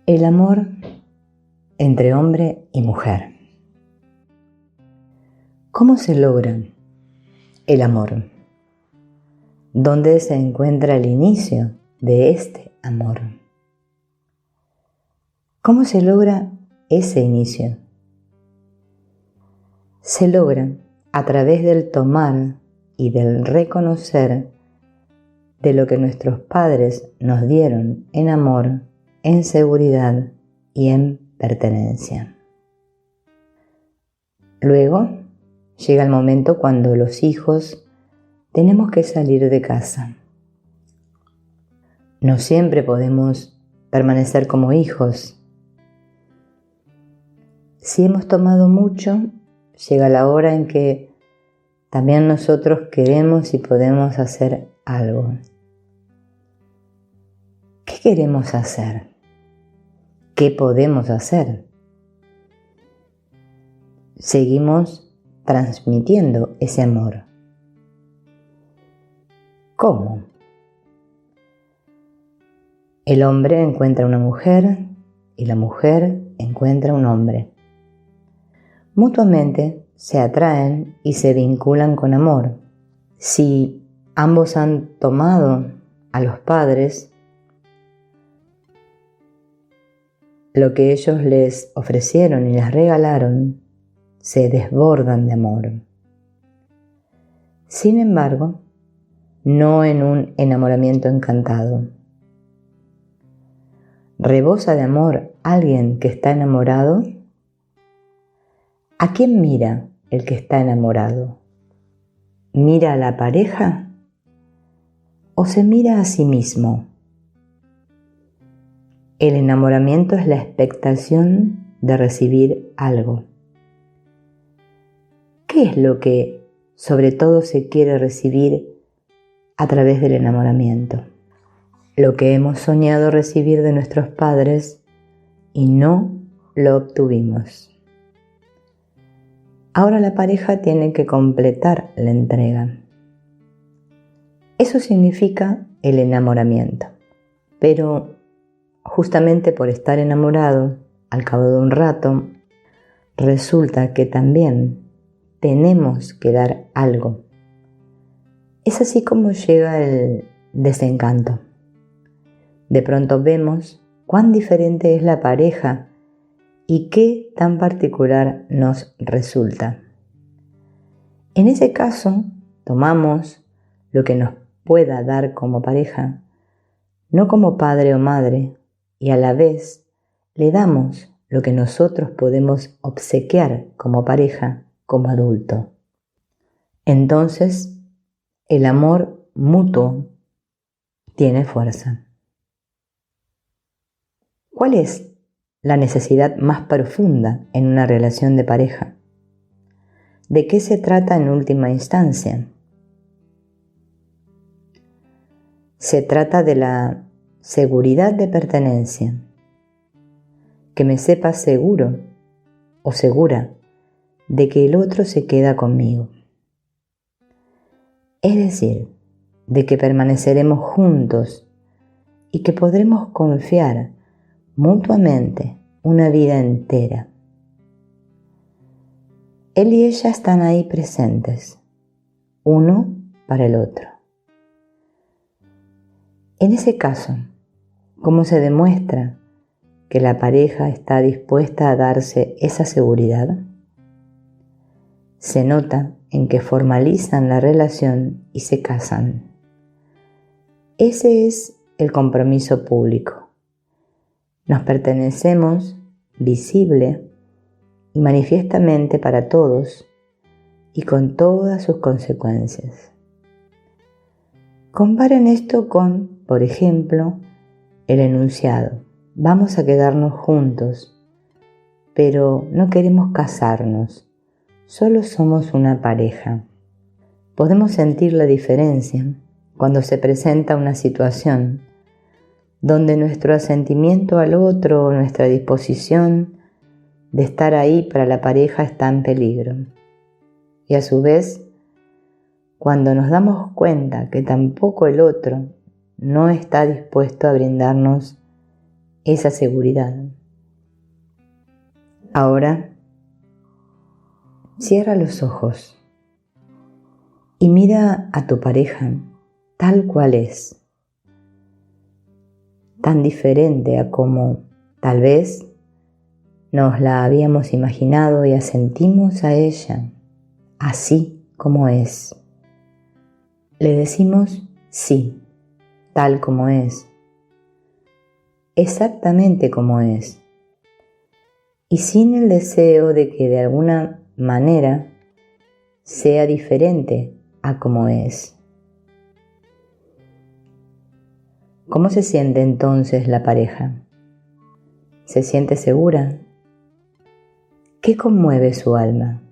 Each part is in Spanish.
El amor entre hombre y mujer. ¿Cómo se logra el amor? ¿Dónde se encuentra el inicio de este amor? ¿Cómo se logra ese inicio? Se logra a través del tomar y del reconocer de lo que nuestros padres nos dieron en amor, en seguridad y en pertenencia. Luego llega el momento cuando los hijos tenemos que salir de casa. No siempre podemos permanecer como hijos. Si hemos tomado mucho, llega la hora en que también nosotros queremos y podemos hacer algo. ¿Qué queremos hacer? ¿Qué podemos hacer? Seguimos transmitiendo ese amor. ¿Cómo? El hombre encuentra una mujer y la mujer encuentra un hombre. Mutuamente se atraen y se vinculan con amor. Si ambos han tomado a los padres lo que ellos les ofrecieron y les regalaron, se desbordan de amor. Sin embargo, no en un enamoramiento encantado. ¿Rebosa de amor alguien que está enamorado? ¿A quién mira el que está enamorado? ¿Mira a la pareja o se mira a sí mismo? El enamoramiento es la expectación de recibir algo. ¿Qué es lo que sobre todo se quiere recibir a través del enamoramiento? Lo que hemos soñado recibir de nuestros padres y no lo obtuvimos. Ahora la pareja tiene que completar la entrega. Eso significa el enamoramiento. Pero justamente por estar enamorado, al cabo de un rato, resulta que también tenemos que dar algo. Es así como llega el desencanto. De pronto vemos cuán diferente es la pareja y qué tan particular nos resulta. En ese caso, tomamos lo que nos pueda dar como pareja, no como padre o madre, y a la vez le damos lo que nosotros podemos obsequiar como pareja, como adulto. Entonces, el amor mutuo tiene fuerza. ¿Cuál es la necesidad más profunda en una relación de pareja? ¿De qué se trata en última instancia? Se trata de la seguridad de pertenencia, que me sepa seguro o segura de que el otro se queda conmigo. Es decir, de que permaneceremos juntos y que podremos confiar mutuamente una vida entera. Él y ella están ahí presentes, uno para el otro. En ese caso, ¿cómo se demuestra que la pareja está dispuesta a darse esa seguridad? Se nota en que formalizan la relación y se casan. Ese es el compromiso público. Nos pertenecemos visible y manifiestamente para todos y con todas sus consecuencias. Comparen esto con, por ejemplo, el enunciado: vamos a quedarnos juntos, pero no queremos casarnos, solo somos una pareja. Podemos sentir la diferencia cuando se presenta una situación donde nuestro asentimiento al otro o nuestra disposición de estar ahí para la pareja está en peligro. Y a su vez, cuando nos damos cuenta que tampoco el otro no está dispuesto a brindarnos esa seguridad. Ahora, cierra los ojos y mira a tu pareja tal cual es, tan diferente a como tal vez nos la habíamos imaginado y asentimos a ella, así como es. Le decimos sí, tal como es, exactamente como es, y sin el deseo de que de alguna manera sea diferente a como es. ¿Cómo se siente entonces la pareja? ¿Se siente segura? ¿Qué conmueve su alma?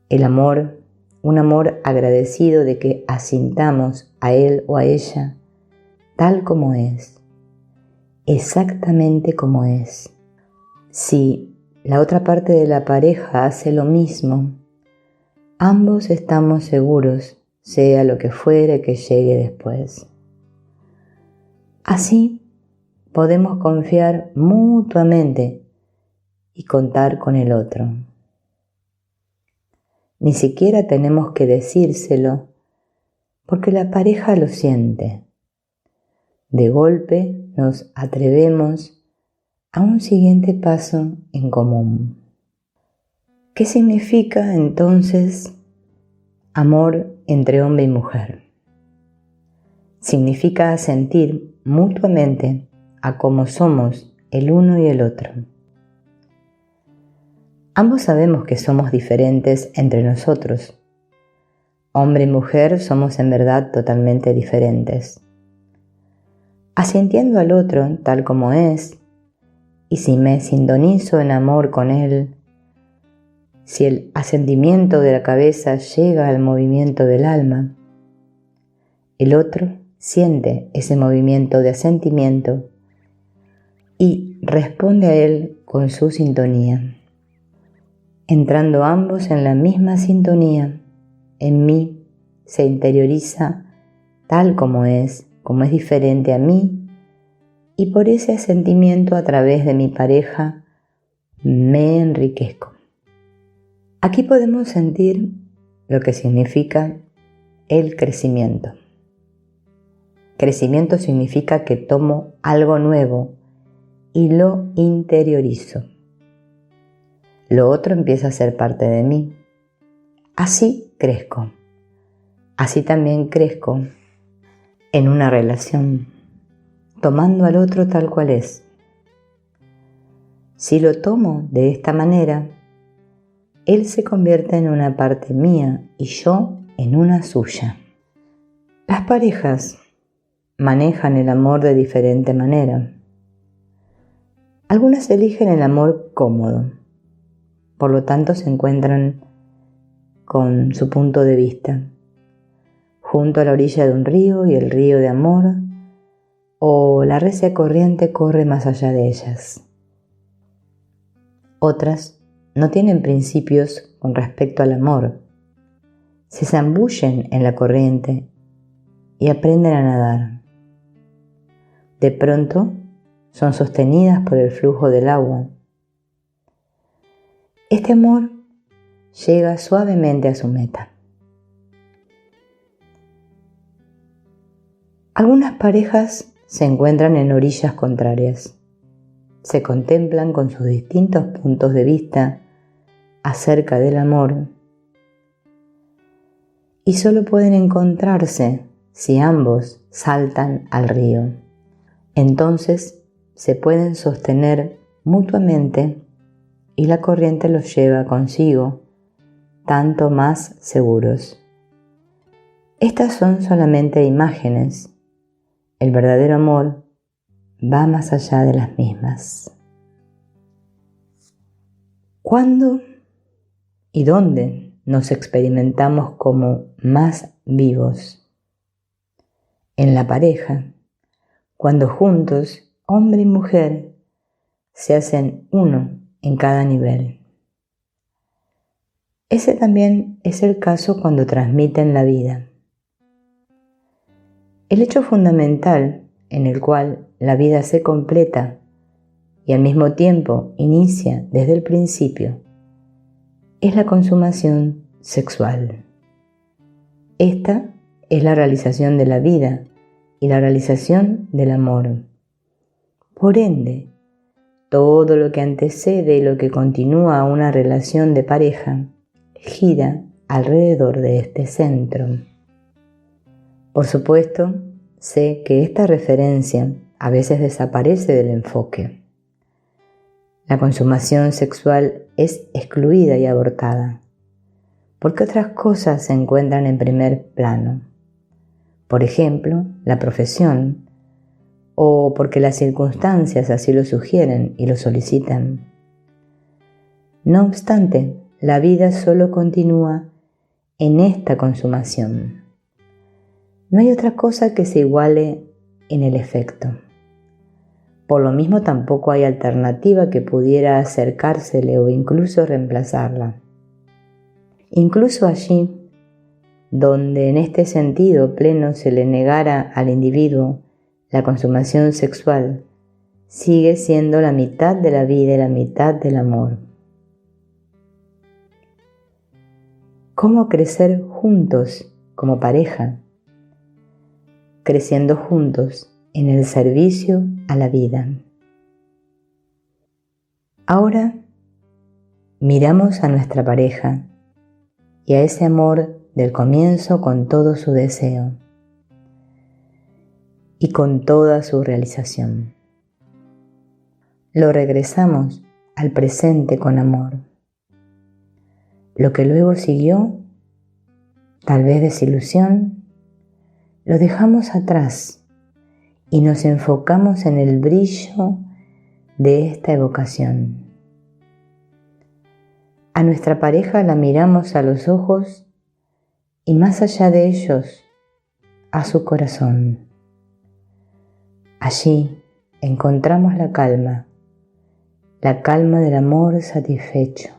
El amor, un amor agradecido de que asintamos a él o a ella tal como es, exactamente como es. Si la otra parte de la pareja hace lo mismo, ambos estamos seguros, sea lo que fuere que llegue después. Así podemos confiar mutuamente y contar con el otro. Ni siquiera tenemos que decírselo porque la pareja lo siente. De golpe nos atrevemos a un siguiente paso en común. ¿Qué significa entonces amor entre hombre y mujer? Significa sentir mutuamente a cómo somos el uno y el otro. Ambos sabemos que somos diferentes entre nosotros. Hombre y mujer somos en verdad totalmente diferentes. Asintiendo al otro tal como es, y si me sintonizo en amor con él, si el asentimiento de la cabeza llega al movimiento del alma, el otro siente ese movimiento de asentimiento y responde a él con su sintonía. Entrando ambos en la misma sintonía, en mí se interioriza tal como es diferente a mí, y por ese sentimiento a través de mi pareja me enriquezco. Aquí podemos sentir lo que significa el crecimiento. Crecimiento significa que tomo algo nuevo y lo interiorizo. Lo otro empieza a ser parte de mí. Así crezco. Así también crezco en una relación, tomando al otro tal cual es. Si lo tomo de esta manera, él se convierte en una parte mía y yo en una suya. Las parejas manejan el amor de diferente manera. Algunas eligen el amor cómodo, por lo tanto se encuentran con su punto de vista, junto a la orilla de un río y el río de amor, o la recia corriente corre más allá de ellas. Otras no tienen principios con respecto al amor, se zambullen en la corriente y aprenden a nadar. De pronto son sostenidas por el flujo del agua. Este amor llega suavemente a su meta. Algunas parejas se encuentran en orillas contrarias. Se contemplan con sus distintos puntos de vista acerca del amor y solo pueden encontrarse si ambos saltan al río. Entonces se pueden sostener mutuamente y la corriente los lleva consigo, tanto más seguros. Estas son solamente imágenes. El verdadero amor va más allá de las mismas. ¿Cuándo y dónde nos experimentamos como más vivos? En la pareja, cuando juntos, hombre y mujer, se hacen uno en cada nivel. Ese también es el caso cuando transmiten la vida. El hecho fundamental en el cual la vida se completa y al mismo tiempo inicia desde el principio, es la consumación sexual. Esta es la realización de la vida y la realización del amor. Por ende, todo lo que antecede y lo que continúa a una relación de pareja gira alrededor de este centro. Por supuesto, sé que esta referencia a veces desaparece del enfoque. La consumación sexual es excluida y abortada, porque otras cosas se encuentran en primer plano. Por ejemplo, la profesión, o porque las circunstancias así lo sugieren y lo solicitan. No obstante, la vida solo continúa en esta consumación. No hay otra cosa que se iguale en el efecto. Por lo mismo tampoco hay alternativa que pudiera acercársele o incluso reemplazarla. Incluso allí, donde en este sentido pleno se le negara al individuo la consumación sexual, sigue siendo la mitad de la vida y la mitad del amor. ¿Cómo crecer juntos como pareja? Creciendo juntos en el servicio a la vida. Ahora miramos a nuestra pareja y a ese amor del comienzo con todo su deseo y con toda su realización. Lo regresamos al presente con amor. Lo que luego siguió, tal vez desilusión, lo dejamos atrás y nos enfocamos en el brillo de esta evocación. A nuestra pareja la miramos a los ojos y más allá de ellos, a su corazón. Allí encontramos la calma del amor satisfecho,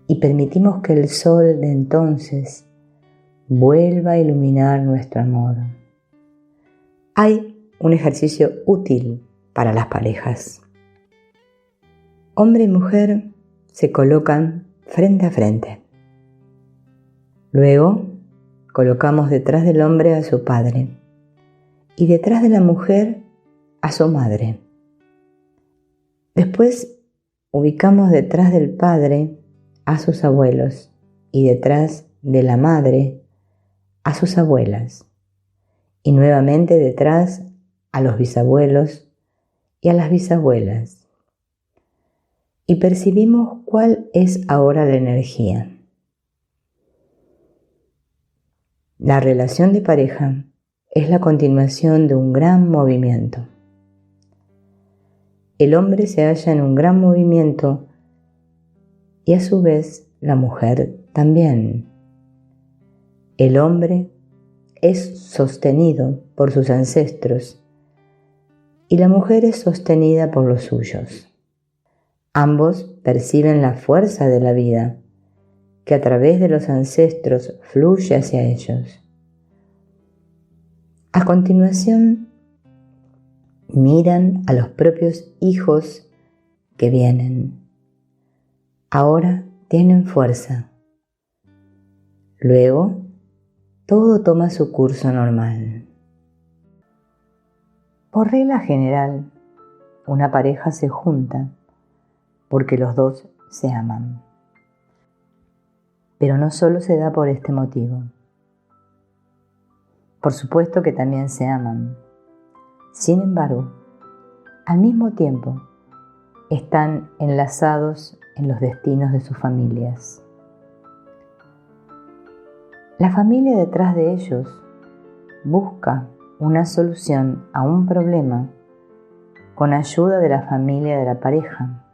y permitimos que el sol de entonces vuelva a iluminar nuestro amor. Hay un ejercicio útil para las parejas. Hombre y mujer se colocan frente a frente. Luego colocamos detrás del hombre a su padre y detrás de la mujer a su madre. Después ubicamos detrás del padre a sus abuelos y detrás de la madre a sus abuelas. Y nuevamente detrás a los bisabuelos y a las bisabuelas. Y percibimos cuál es ahora la energía. La relación de pareja es la continuación de un gran movimiento. El hombre se halla en un gran movimiento y a su vez la mujer también. El hombre es sostenido por sus ancestros y la mujer es sostenida por los suyos. Ambos perciben la fuerza de la vida que a través de los ancestros fluye hacia ellos. A continuación, miran a los propios hijos que vienen. Ahora tienen fuerza. Luego, todo toma su curso normal. Por regla general, una pareja se junta porque los dos se aman. Pero no solo se da por este motivo. Por supuesto que también se aman. Sin embargo, al mismo tiempo, están enlazados en los destinos de sus familias. La familia detrás de ellos busca una solución a un problema con ayuda de la familia de la pareja.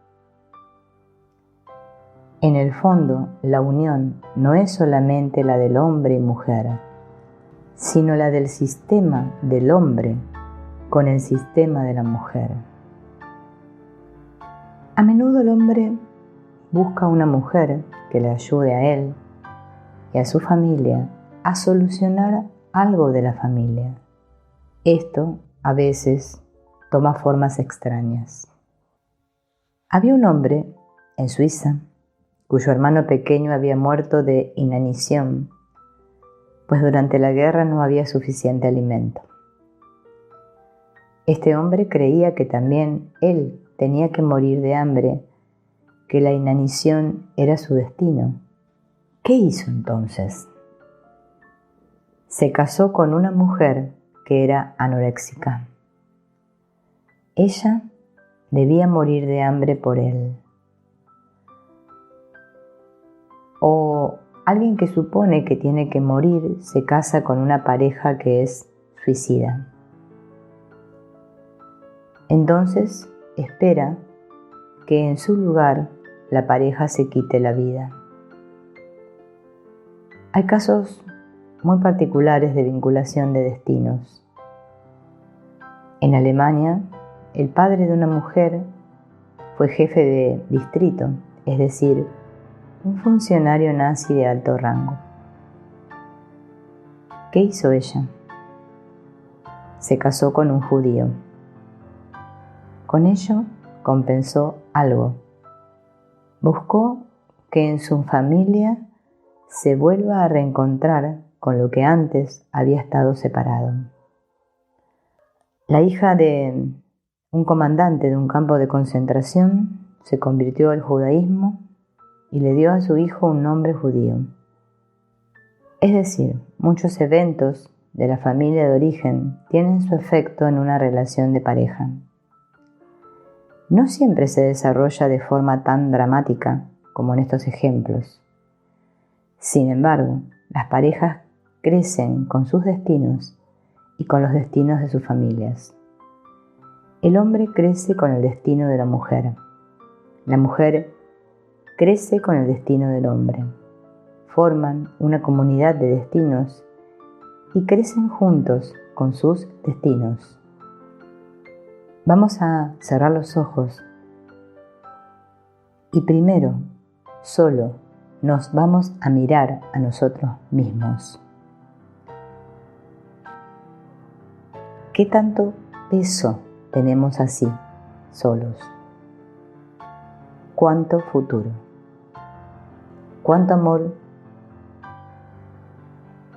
En el fondo, la unión no es solamente la del hombre y mujer, sino la del sistema del hombre con el sistema de la mujer. A menudo el hombre busca una mujer que le ayude a él y a su familia a solucionar algo de la familia. Esto a veces toma formas extrañas. Había un hombre en Suiza cuyo hermano pequeño había muerto de inanición, pues durante la guerra no había suficiente alimento. Este hombre creía que también él tenía que morir de hambre, que la inanición era su destino. ¿Qué hizo entonces? Se casó con una mujer que era anoréxica. Ella debía morir de hambre por él. O alguien que supone que tiene que morir se casa con una pareja que es suicida. Entonces espera que en su lugar la pareja se quite la vida. Hay casos muy particulares de vinculación de destinos. En Alemania, el padre de una mujer fue jefe de distrito, es decir, un funcionario nazi de alto rango. ¿Qué hizo ella? Se casó con un judío. Con ello compensó algo. Buscó que en su familia se vuelva a reencontrar con lo que antes había estado separado. La hija de un comandante de un campo de concentración se convirtió al judaísmo y le dio a su hijo un nombre judío. Es decir, muchos eventos de la familia de origen tienen su efecto en una relación de pareja. No siempre se desarrolla de forma tan dramática como en estos ejemplos. Sin embargo, las parejas crecen con sus destinos y con los destinos de sus familias. El hombre crece con el destino de la mujer. La mujer crece con el destino del hombre. Forman una comunidad de destinos y crecen juntos con sus destinos. Vamos a cerrar los ojos y primero, solo, nos vamos a mirar a nosotros mismos. ¿Qué tanto peso tenemos así, solos? ¿Cuánto futuro? ¿Cuánto amor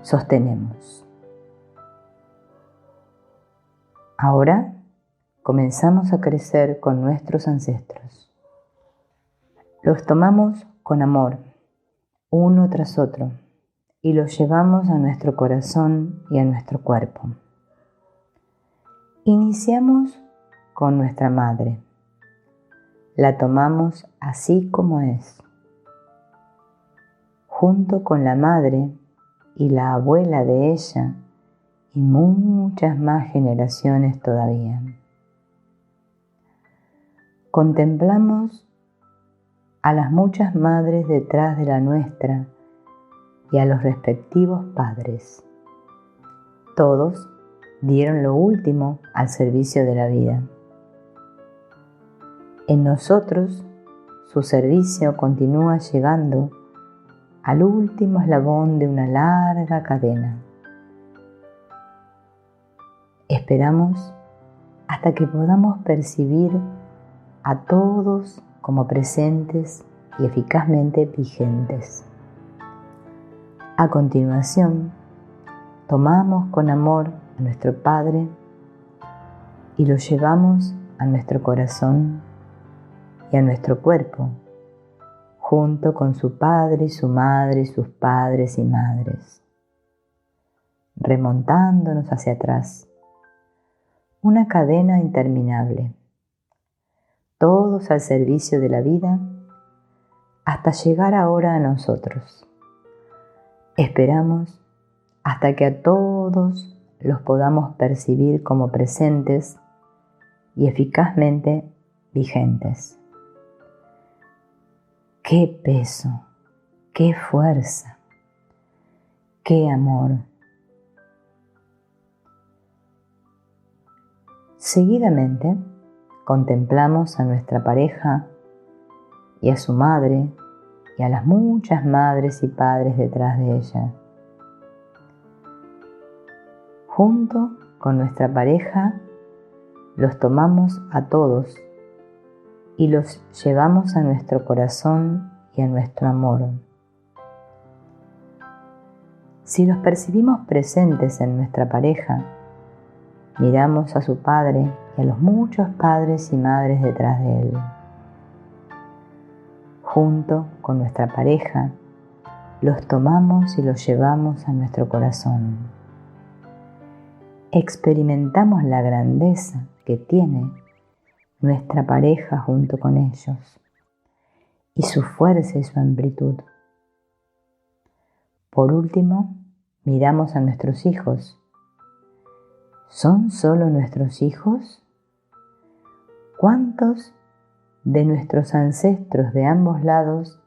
sostenemos? Ahora comenzamos a crecer con nuestros ancestros. Los tomamos con amor, uno tras otro, y los llevamos a nuestro corazón y a nuestro cuerpo. Iniciamos con nuestra madre. La tomamos así como es. Junto con la madre y la abuela de ella y muchas más generaciones todavía. Contemplamos a las muchas madres detrás de la nuestra y a los respectivos padres. Todos dieron lo último al servicio de la vida. En nosotros, su servicio continúa llegando al último eslabón de una larga cadena. Esperamos hasta que podamos percibir a todos como presentes y eficazmente vigentes. A continuación, tomamos con amor a nuestro Padre y lo llevamos a nuestro corazón y a nuestro cuerpo, junto con su padre y su madre y sus padres y madres, remontándonos hacia atrás. Una cadena interminable, todos al servicio de la vida, hasta llegar ahora a nosotros. Esperamos hasta que a todos los podamos percibir como presentes y eficazmente vigentes. ¡Qué peso! ¡Qué fuerza! ¡Qué amor! Seguidamente, contemplamos a nuestra pareja y a su madre y a las muchas madres y padres detrás de ella. Junto con nuestra pareja los tomamos a todos y los llevamos a nuestro corazón y a nuestro amor. Si los percibimos presentes en nuestra pareja, miramos a su padre y a los muchos padres y madres detrás de él. Junto con nuestra pareja, los tomamos y los llevamos a nuestro corazón. Experimentamos la grandeza que tiene nuestra pareja junto con ellos y su fuerza y su amplitud. Por último, miramos a nuestros hijos. ¿Son solo nuestros hijos? ¿Cuántos de nuestros ancestros de ambos lados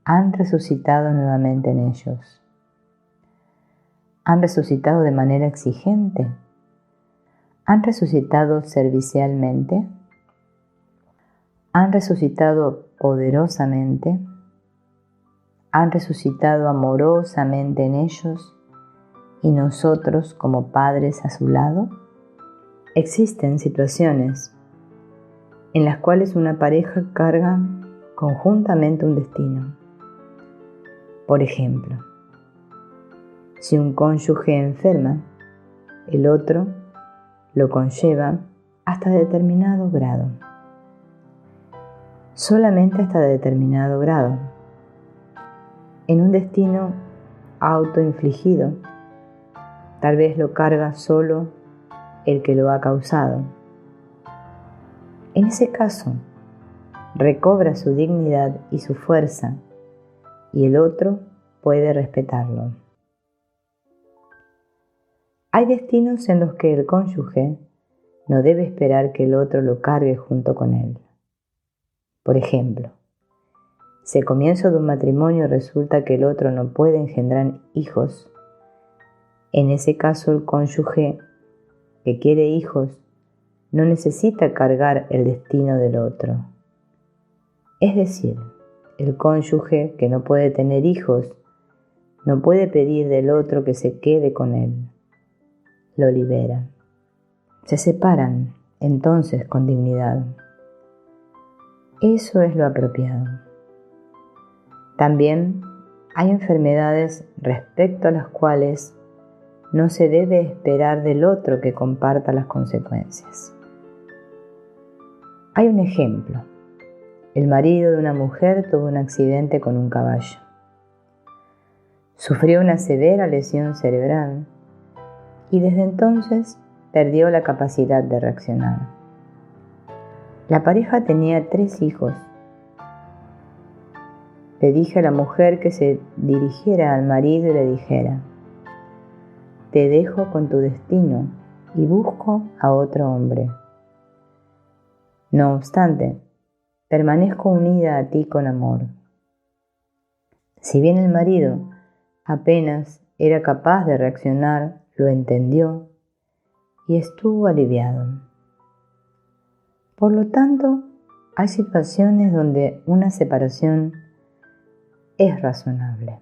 han resucitado nuevamente en ellos? ¿Han resucitado de manera exigente? ¿Han resucitado servicialmente? ¿Han resucitado poderosamente? ¿Han resucitado amorosamente en ellos y nosotros como padres a su lado? Existen situaciones en las cuales una pareja carga conjuntamente un destino. Por ejemplo, si un cónyuge enferma, el otro lo conlleva hasta determinado grado. Solamente hasta determinado grado. En un destino autoinfligido, tal vez lo carga solo el que lo ha causado. En ese caso, recobra su dignidad y su fuerza, y el otro puede respetarlo. Hay destinos en los que el cónyuge no debe esperar que el otro lo cargue junto con él. Por ejemplo, si al comienzo de un matrimonio resulta que el otro no puede engendrar hijos, en ese caso el cónyuge que quiere hijos no necesita cargar el destino del otro. Es decir, el cónyuge que no puede tener hijos no puede pedir del otro que se quede con él. Lo libera. Se separan entonces con dignidad. Eso es lo apropiado. También hay enfermedades respecto a las cuales no se debe esperar del otro que comparta las consecuencias. Hay un ejemplo. El marido de una mujer tuvo un accidente con un caballo. Sufrió una severa lesión cerebral y desde entonces perdió la capacidad de reaccionar. La pareja tenía 3 hijos. Le dije a la mujer que se dirigiera al marido y le dijera: te dejo con tu destino y busco a otro hombre. No obstante, permanezco unida a ti con amor. Si bien el marido apenas era capaz de reaccionar, lo entendió y estuvo aliviado. Por lo tanto, hay situaciones donde una separación es razonable.